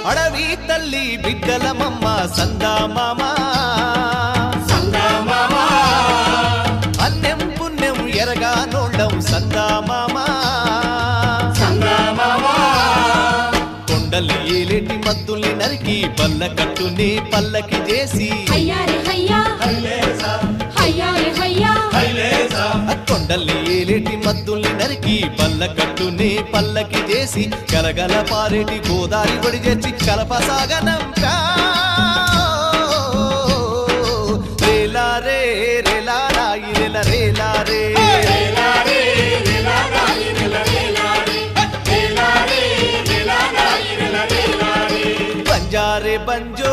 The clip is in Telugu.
అడవి తల్లి బిడ్డలమమ్మ సందా మామ అన్నం పుణ్యం ఎరగా నోళ్ళం సందా మామ కొండల్ని ఏలేటి మద్దుల్ని నరికి పల్ల కట్టుని పల్లకి చేసి కొండల్ని ఏలేటి మద్దుల్ని నరికి పల్ల కట్టుని పల్లకి చేసి గలగల పారేటి గోదారి ఒడి చేర్చి కలపసాగనంపా రేలా రే రేలా రాయి రేల రేలా రే బంజారే బంజో